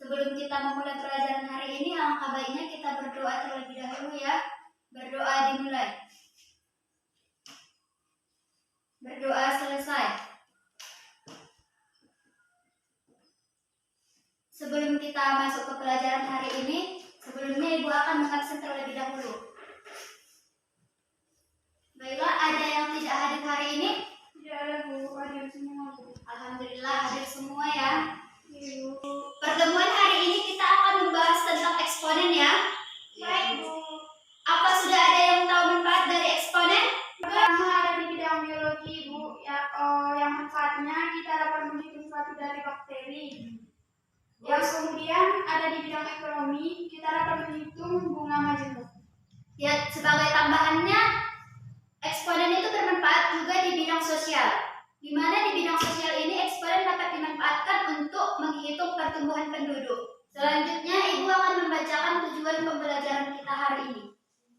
Sebelum kita memulai pelajaran hari ini, alangkah baiknya kita berdoa terlebih dahulu ya. Berdoa dimulai. Berdoa selesai. Sebelum kita masuk ke pelajaran hari ini, sebelumnya Ibu akan mengabsen terlebih dahulu. Baiklah, ada yang tidak hadir hari ini? Tidak ada, Bu. Hadir semua, Bu. Alhamdulillah hadir semua ya. Iya, Bu. Pertemuan hari ini kita akan membahas tentang eksponen ya. Baik, Bu. Apa sudah ada yang tahu manfaat dari eksponen? Pertama ada di bidang biologi, Bu. Yang manfaatnya kita dapat menghitung suatu dari bakteri. Yang kemudian ada di bidang ekonomi, kita dapat menghitung bunga majemuk. Ya, sebagai tambahannya, eksponen itu bermanfaat juga di bidang sosial. Di mana di bidang sosial ini eksponen dapat dimanfaatkan untuk menghitung pertumbuhan penduduk. Selanjutnya, Ibu akan membacakan tujuan pembelajaran kita hari ini.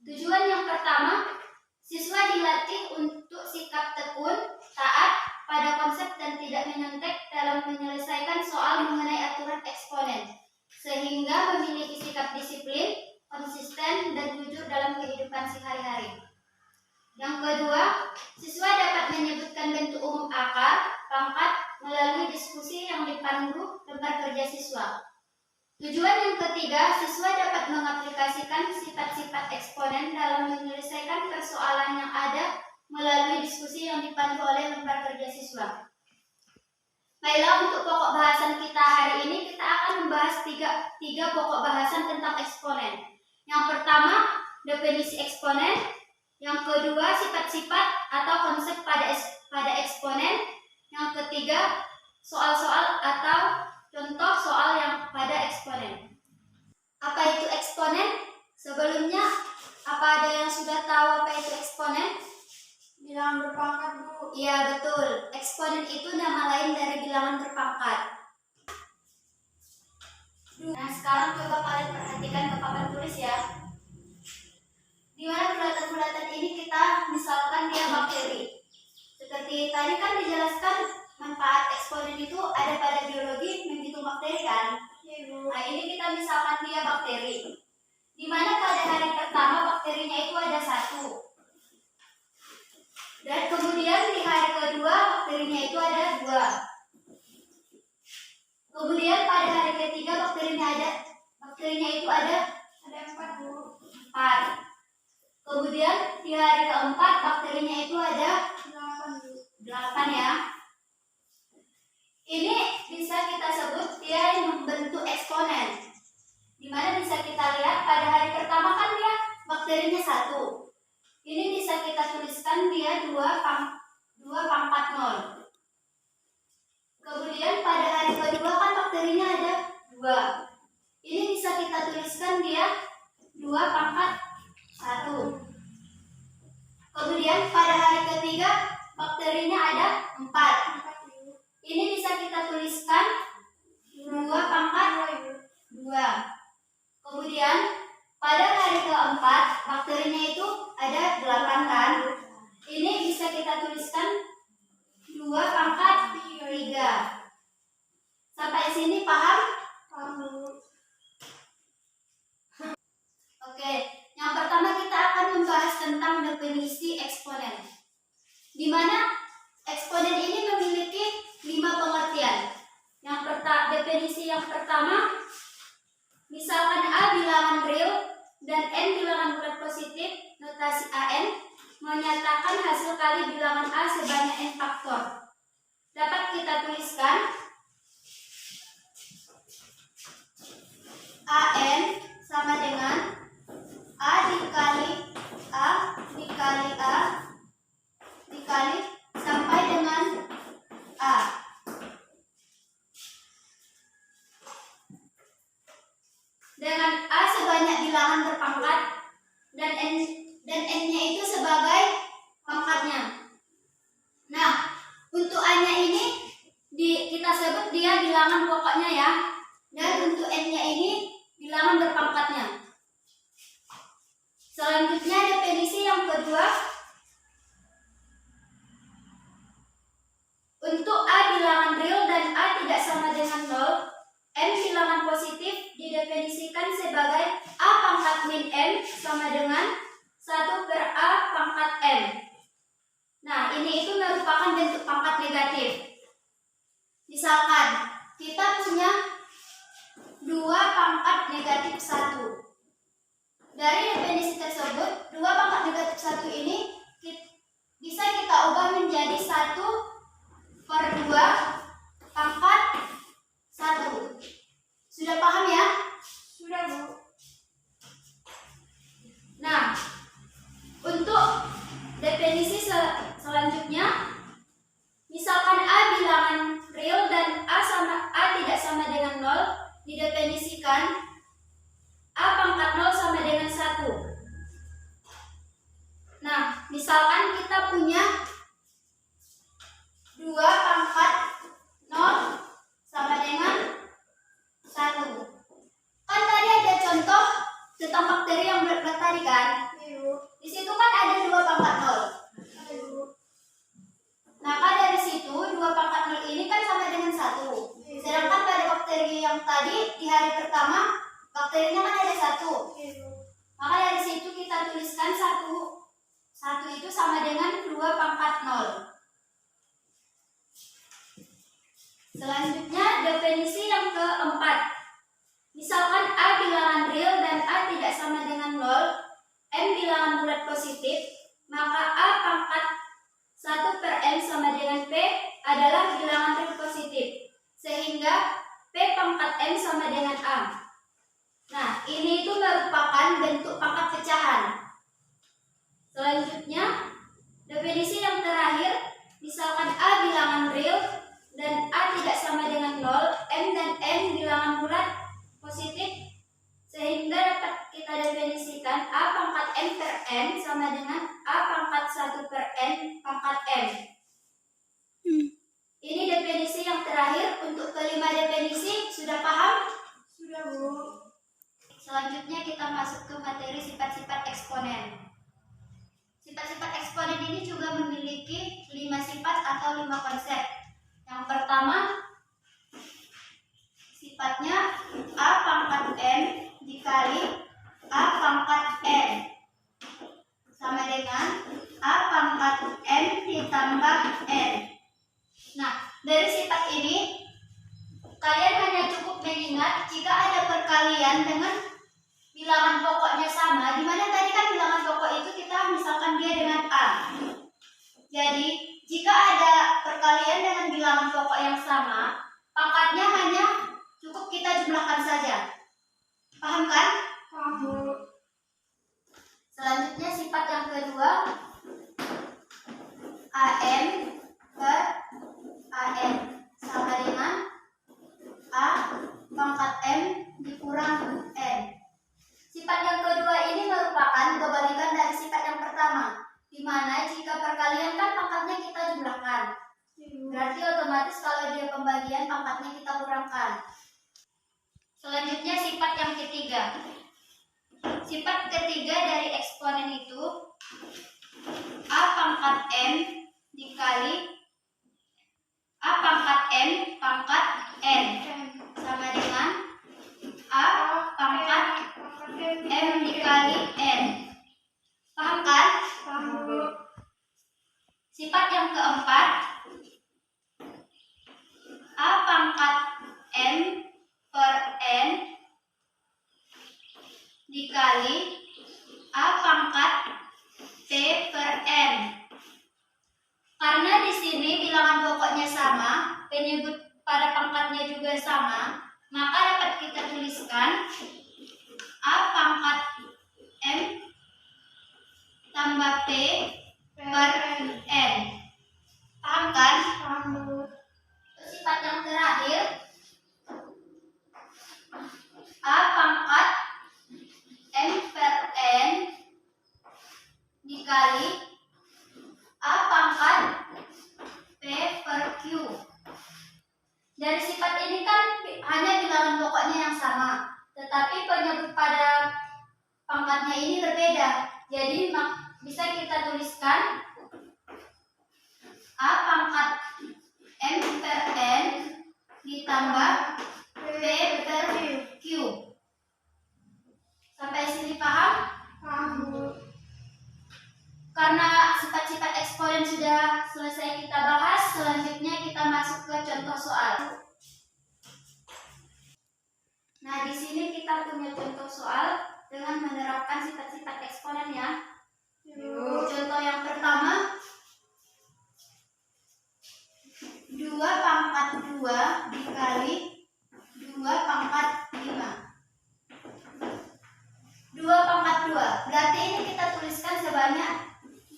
Tujuan yang pertama, siswa dilatih untuk sikap tekun, taat pada konsep dan tidak menyontek dalam menyelesaikan soal mengenai aturan eksponen, sehingga memiliki sikap disiplin, konsisten, dan jujur dalam kehidupan sehari-hari. Yang kedua, siswa dapat menyebutkan bentuk umum akar, pangkat melalui diskusi yang dipandu lembar kerja siswa. Tujuan yang ketiga, siswa dapat mengaplikasikan sifat-sifat eksponen dalam menyelesaikan persoalan yang ada melalui diskusi yang dipandu oleh lembar kerja siswa. Baiklah, untuk pokok bahasan kita hari ini kita akan membahas tiga pokok bahasan tentang eksponen. Yang pertama, definisi eksponen. Yang kedua, sifat-sifat atau konsep pada eksponen. Yang ketiga, soal-soal atau contoh soal yang pada eksponen. Apa itu eksponen? Sebelumnya, apa ada yang sudah tahu apa itu eksponen? Bilangan berpangkat, Bu. Iya, betul. Eksponen itu nama lain dari bilangan berpangkat. Nah, sekarang coba kalian perhatikan ke papan tulis ya. Di mana bulatan-bulatan ini kita misalkan dia bakteri. Seperti tadi kan dijelaskan manfaat eksponen itu ada pada biologi menghitung bakteri kan? Iya, Bu. Nah, ini kita misalkan dia bakteri. Di mana pada hari pertama bakterinya itu ada 1. Dan kemudian di hari kedua bakterinya itu ada 2. Kemudian pada hari ketiga bakterinya itu ada 4, Bu. 4. Kemudian di hari keempat bakterinya itu ada 8, Bu. 8 ya. Ini bisa kita sebut dia yang membentuk eksponen. Di mana bisa kita lihat pada hari pertama kan dia bakterinya 1. Ini bisa kita tuliskan dia 2 pangkat 0. Kemudian pada hari kedua kan bakterinya ada 2. Ini bisa kita tuliskan dia 2 pangkat 1. Kemudian pada hari ketiga bakterinya ada 4. Ini bisa kita tuliskan 2 pangkat 2. Kemudian pada hari keempat bakterinya itu ada 8 kan. Ini bisa kita tuliskan 2 pangkat 3. Sampai sini paham? Paham, Bu. Oke, yang pertama kita akan membahas tentang definisi eksponen. Di mana eksponen ini memiliki 5 pengertian. Definisi yang pertama, misalkan A bilangan real dan N bilangan bulat positif, notasi AN menyatakan hasil kali bilangan A sebanyak N faktor. Dapat kita tuliskan AN sama dengan A dikali A dikali A dikali sampai dengan A. Dengan A sebanyak bilangan berpangkat dan N-nya itu sebagai pangkatnya. Nah, untuk A-nya ini kita sebut dia bilangan pokoknya ya. Dan untuk N-nya ini bilangan berpangkatnya. Selanjutnya definisi yang kedua. Untuk A bilangan real dan A tidak sama dengan 0, N bilangan positif didefinisikan sebagai A pangkat min M sama dengan 1 per A pangkat M. Nah, ini itu merupakan bentuk pangkat negatif. Misalkan kita punya 2 pangkat negatif 1. Dari definisi tersebut, 2 pangkat negatif 1 ini bisa kita ubah menjadi 1 per 2 pangkat 1. Sudah paham ya? Sudah, Bu. Nah, untuk definisi selanjutnya, misalkan A bilangan real dan A tidak sama dengan 0, didefinisikan A pangkat 0 sama dengan 1. Nah, misalkan kita punya 2 pangkat 0 sama dengan 1. Kan tadi ada contoh tentang bakteri yang berat tadi kan? Di situ kan ada 2 pangkat 0. Maka dari situ 2 pangkat 0 ini kan sama dengan 1. Sedangkan pada bakteri yang tadi di hari pertama bakterinya kan ada 1. Maka dari situ kita tuliskan 1 itu sama dengan 2 pangkat 0. Selanjutnya definisi yang keempat. Misalkan A bilangan real dan A tidak sama dengan 0, M bilangan bulat positif, maka A pangkat 1 per M sama dengan P adalah bilangan real positif. Sehingga P pangkat M sama dengan A. Nah, ini itu merupakan bentuk pangkat pecahan. Selanjutnya, definisi yang terakhir, misalkan A bilangan real dan A tidak sama dengan 0, M dan N bilangan bulat positif, sehingga dapat kita definisikan A pangkat M per N sama dengan A pangkat 1 per N pangkat M. Ini definisi yang terakhir. Untuk kelima definisi, sudah paham? Sudah, Bu. Selanjutnya kita masuk ke materi sifat-sifat eksponen. Sifat-sifat eksponen ini juga memiliki 5 sifat atau 5 konsep. Yang pertama, sifatnya A pangkat M dikali A pangkat N sama dengan A pangkat M ditambah N. Nah, dari sifat ini kalian hanya cukup mengingat jika ada perkalian dengan bilangan pokoknya sama, di mana tadi kan bilangan pokok itu kita misalkan dia dengan A. Jadi, jika ada perkalian dengan bilangan pokok yang sama, pangkatnya hanya cukup kita jumlahkan saja. Paham kan? Paham, Bu. Selanjutnya sifat yang kedua, AM per AN sama dengan A pangkat M dikurang N. Sifat yang kedua ini merupakan kebalikan dari sifat yang pertama, di mana jika perkalian kan pangkatnya kita jumlahkan. Berarti otomatis kalau dia pembagian pangkatnya kita kurangkan. Selanjutnya sifat yang ketiga. Sifat ketiga dari eksponen itu A pangkat M dikali A pangkat M pangkat N sama dengan A pangkat M dikali N. Paham kan? Paham, Bu. Sifat yang keempat, A pangkat M per N dikali A pangkat P per N. Karena di sini bilangan pokoknya sama, penyebut pada pangkatnya juga sama, maka dapat kita tuliskan A pangkat M tambah P per N. Paham kan? Paham, Bu. Sifat yang terakhir, A pangkat M per N dikali A pangkat P per Q. Dari sifat ini kan hanya bilangan pokoknya yang sama, tetapi penyebut pada pangkatnya ini berbeda. Jadi bisa kita tuliskan A pangkat M per N ditambah P per Q. selesai kita bahas, selanjutnya kita masuk ke contoh soal. Nah, di sini kita punya contoh soal dengan menerapkan sifat-sifat eksponen ya. Contoh yang pertama, 2 pangkat 2 dikali 2 pangkat 5. 2 pangkat 2, berarti ini kita tuliskan sebanyak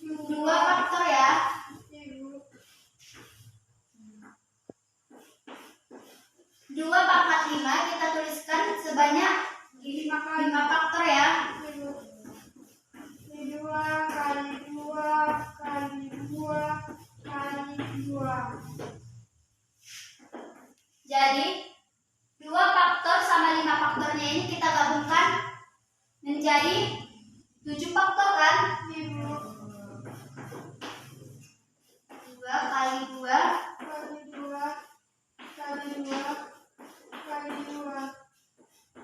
2 faktor ya. 2 pangkat 5 kita tuliskan sebanyak 5 faktor ya. 2 kali 2 kali 2 kali 2. Jadi 2 faktor sama 5 faktornya ini kita gabungkan menjadi 7 faktor kan? 2 kali 2 Kali 2 kali 2 kali 2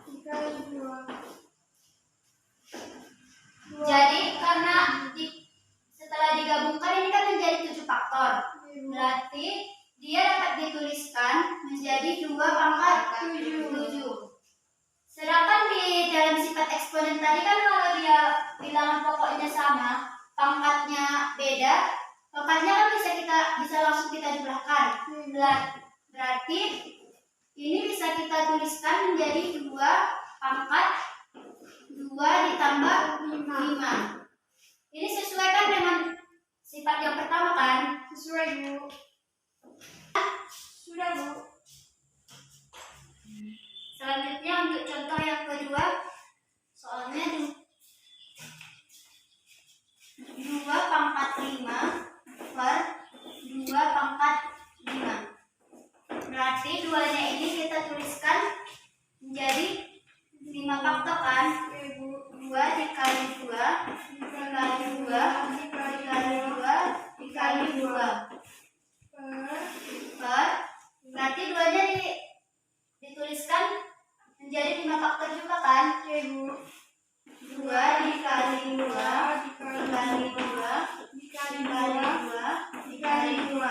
dikali 2. Jadi karena setelah digabungkan ini kan menjadi 7 faktor. Berarti dia dapat dituliskan menjadi 2 pangkat 7. Sedangkan di dalam sifat eksponen tadi kan kalau dia bilangan pokoknya sama, pangkatnya beda, pangkatnya kan bisa langsung kita jumlahkan. Berarti ini bisa kita tuliskan menjadi 2 pangkat 2 ditambah 5. Ini sesuai kan dengan sifat yang pertama kan? Sesuai, Bu. Sudah, Bu. Selanjutnya untuk contoh yang kedua, soalnya 2 pangkat 5 per 2 pangkat 5. Berarti duanya ini kita tuliskan menjadi 5 faktor kan? 2 dikali 2 dikali 2 dikali 2 dikali 2 per, berarti duanya dituliskan menjadi 5 faktor juga kan? 2 dikali 2 dikali 2 dikali 2 dikali 2.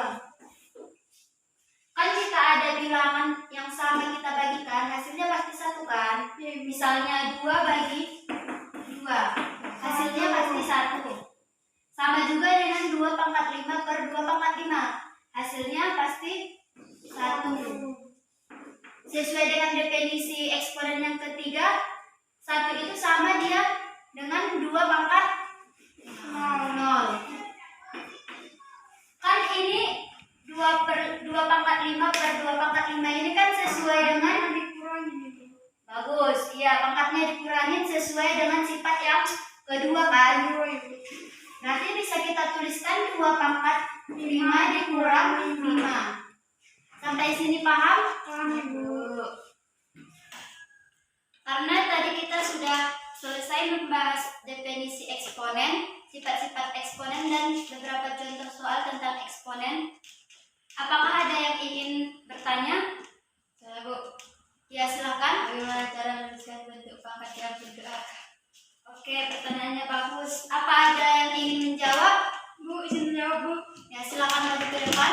Kan jika ada bilangan yang sama kita bagikan, hasilnya pasti 1 kan? Misalnya 2 bagi 2, hasilnya pasti 1. Sama juga dengan 2 pangkat 5 per 2 pangkat 5, hasilnya pasti 1. Sesuai dengan definisi eksponen yang ketiga, 1 itu sama dia dengan 2 pangkat 0. Kan ini 2 pangkat 5 per 2 pangkat 5 ini kan sesuai dengan bagus. Iya, pangkatnya dikurangin sesuai dengan sifat yang kedua kan? Berarti bisa kita tuliskan 2 pangkat 5 dikurang 5. Sampai sini paham? Karena tadi kita sudah selesai membahas definisi eksponen, sifat-sifat eksponen, dan beberapa contoh soal tentang eksponen. Apakah ada yang ingin bertanya? Saya, Bu. Ya, silakan. Bagaimana cara menuliskan bentuk pangkat yang bergerak? Oke, pertanyaannya bagus. Apa ada yang ingin menjawab? Bu, izin menjawab, Bu. Ya, silakan maju ke depan.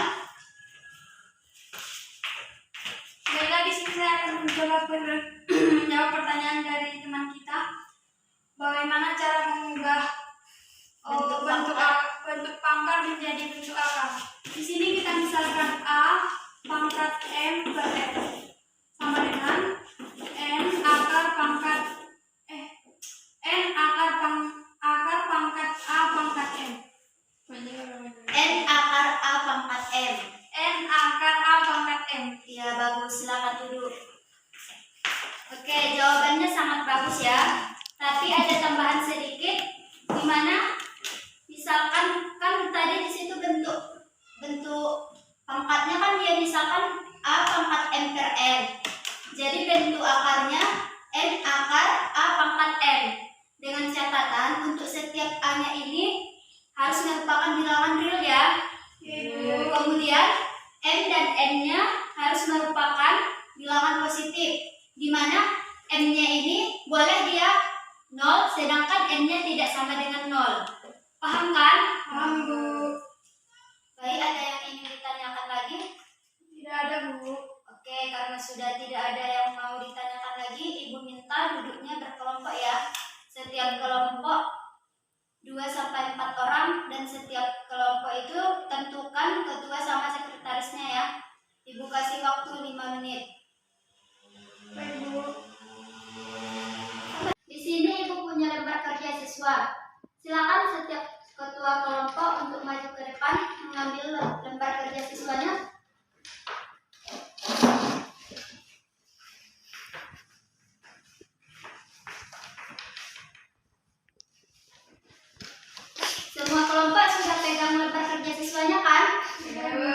Baiklah, di sini saya akan menjawab pertanyaan dari teman kita. Bagaimana cara mengubah bentuk pangkat menjadi bentuk akar? Di sini kita misalkan A pangkat M per F sama dengan N akar pangkat A pangkat M. N akar A pangkat M. N akar A pangkat M. Ya, bagus. Silakan duduk. Oke, jawabannya sangat bagus ya. Tapi ada tambahan sedikit, di mana misalkan kan tadi di situ bentuk pangkatnya kan dia misalkan A pangkat M per N. Jadi bentuk akarnya N akar A pangkat M. Dengan catatan untuk setiap A-nya ini harus merupakan bilangan real ya. Kemudian M dan N-nya harus merupakan bilangan positif, di mana M-nya ini boleh dia 0, sedangkan N-nya tidak sama dengan 0. Paham kan? Paham, Bu. Baik, Bu. Oke, karena sudah tidak ada yang mau ditanyakan lagi, Ibu minta duduknya berkelompok ya. Setiap kelompok 2 sampai 4 orang, dan setiap kelompok itu tentukan ketua sama sekretarisnya ya. Ibu kasih waktu 5 menit. Baik, Bu. Di sini Ibu punya lembar kerja siswa. Silakan setiap ketua kelompok untuk maju ke depan mengambil lembar kerja siswanya. Semua kelompok sudah pegang lembar kerja siswanya kan? Ya, Bu.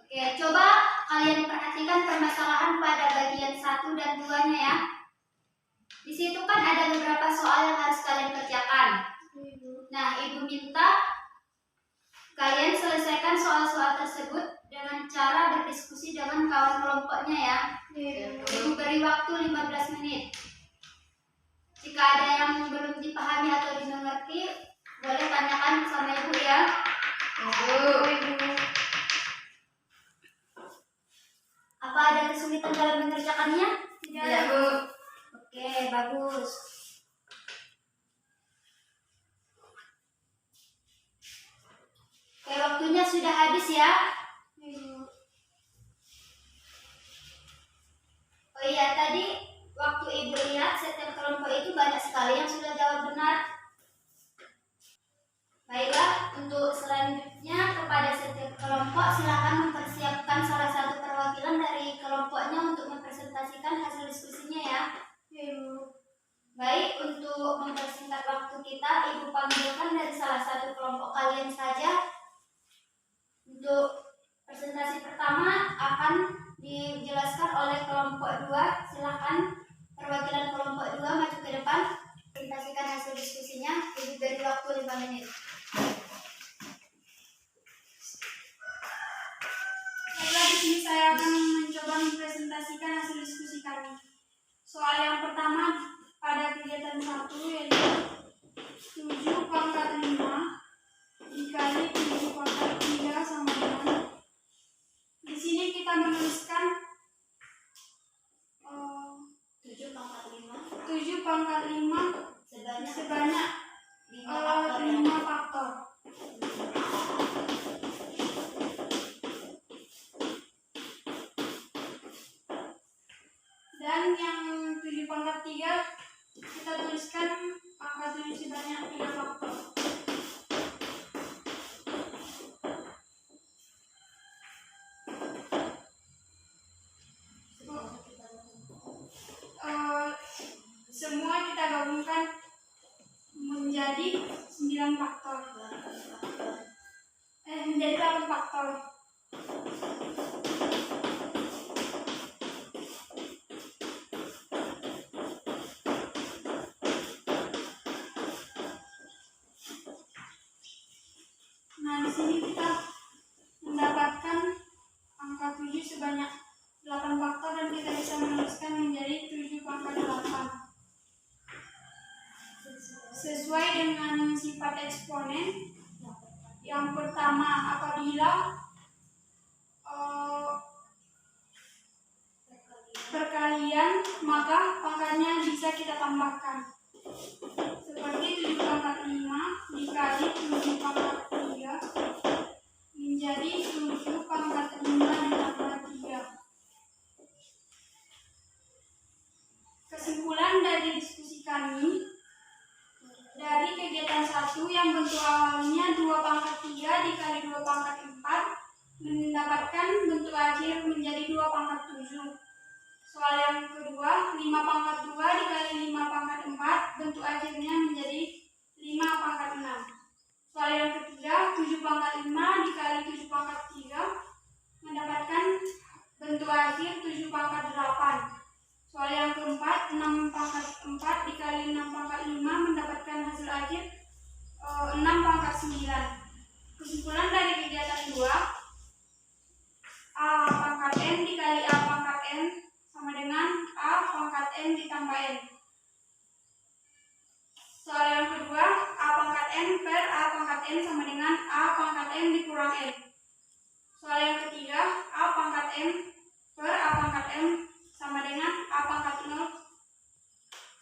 Oke, coba kalian perhatikan permasalahan pada bagian 1 dan 2-nya ya. Di situ kan ada beberapa soal yang harus kalian kerjakan. Nah, Ibu minta kalian selesaikan soal-soal tersebut dengan cara berdiskusi dengan kawan kelompoknya ya. Ibu beri waktu 15 menit. Jika ada yang belum dipahami atau dimengerti, boleh tanyakan sama Ibu ya. Apa ada kesulitan dalam mengerjakannya? Tidak, Bu. Oke, bagus. Oke, waktunya sudah habis ya. Oh iya, tadi waktu Ibu lihat setiap kelompok itu banyak sekali yang sudah jawab benar. Baiklah, untuk selanjutnya kepada setiap kelompok silakan mempersiapkan salah satu perwakilan dari kelompoknya untuk mempresentasikan hasil diskusinya ya. Baik, untuk mempersingkat waktu kita, Ibu panggilkan dari salah satu kelompok kalian saja. Untuk presentasi pertama akan dijelaskan oleh kelompok 2. Silakan perwakilan kelompok 2 maju ke depan, presentasikan hasil diskusinya. Ibu beri waktu 5 menit. Baiklah, di sini saya akan mencoba mempresentasikan hasil diskusi kami. Soal yang pertama pada kegiatan 1 yaitu 7 pangkat 5 dikali 7 pangkat 3 sama dengan. Di sini kita menuliskan 7 pangkat 5 7 pangkat 5 sebanyak 5 faktor. Dan yang 7 pangkat 3 kita tuliskan angka 7 sebanyak 3 faktor. Semua kita gabungkan menjadi 9 faktor. Menjadi 8 faktor. Nah, di sini kita mendapatkan angka 7 sebanyak 8 faktor dan kita bisa menuliskan menjadi 7 pangkat 8. Sesuai dengan sifat eksponen, yang pertama apabila perkalian maka pangkatnya bisa kita tambahkan. Seperti 7 pangkat 5 dikali 7 pangkat 3 menjadi 7 pangkat 5 ditambah 3. Kesimpulan dari diskusi kami, dari kegiatan 1 yang bentuk awalnya 2 pangkat 3 dikali 2 pangkat 4 mendapatkan bentuk akhir menjadi 2 pangkat 7. Soal yang kedua, 5 pangkat 2 dikali 5 pangkat 4 bentuk akhirnya menjadi 5 pangkat 6. Soal yang ketiga, 7 pangkat 5 dikali 7 pangkat 3 mendapatkan bentuk akhir 7 pangkat 8. Soal yang keempat, 6 pangkat 4 dikali 6 pangkat 5 mendapatkan hasil akhir 6 pangkat 9. Kesimpulan dari kegiatan 2, A pangkat N dikali A pangkat N sama dengan A pangkat N ditambah N. Soal yang kedua, A pangkat N per A pangkat N sama dengan A pangkat N dikurang N. Soal yang ketiga, A pangkat N M sama dengan A pangkat 0.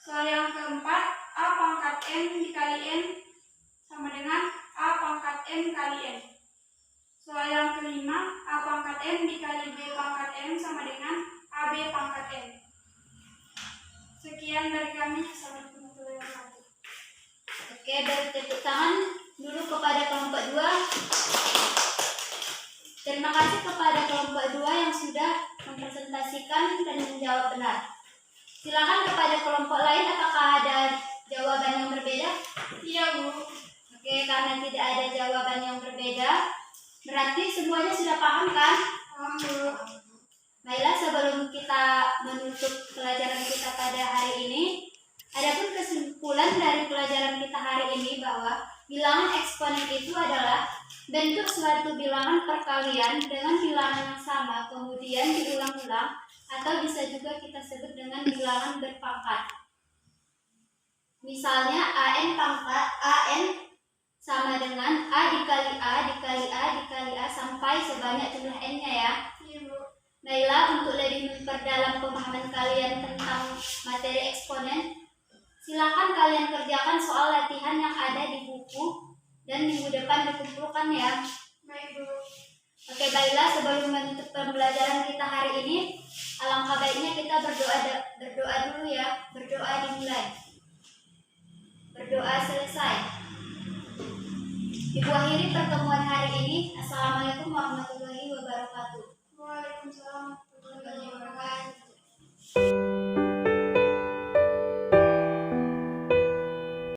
Soal yang keempat, A pangkat M dikali N sama dengan A pangkat M kali N. Soal yang kelima, A pangkat M dikali B pangkat M sama dengan AB pangkat M. Sekian dari kami, selamat menikmati. Oke, bertepuk tangan dulu kepada kelompok 2. Terima kasih kepada kelompok 2 yang sudah mempresentasikan dan menjawab benar. Silakan kepada kelompok lain, apakah ada jawaban yang berbeda? Iya, Bu. Oke, karena tidak ada jawaban yang berbeda, berarti semuanya sudah paham kan? Paham, Bu. Baiklah, sebelum kita menutup pelajaran kita pada hari ini, adapun kesimpulan dari pelajaran kita hari ini bahwa bilangan eksponen itu adalah bentuk suatu bilangan perkalian dengan bilangan yang sama kemudian diulang-ulang, atau bisa juga kita sebut dengan bilangan berpangkat. Misalnya AN sama dengan A dikali A dikali A dikali A sampai sebanyak jumlah N-nya ya. Iya, Bu. Baiklah, untuk lebih memperdalam pemahaman kalian tentang materi eksponen, silakan kalian kerjakan soal latihan yang ada di buku dan minggu depan dikumpulkan ya. Baik, Bu. Oke, baiklah, sebelum menutup pembelajaran kita hari ini, alangkah baiknya kita berdoa dulu ya. Berdoa dimulai. Berdoa selesai. Ibu akhiri pertemuan hari ini. Assalamualaikum warahmatullahi wabarakatuh.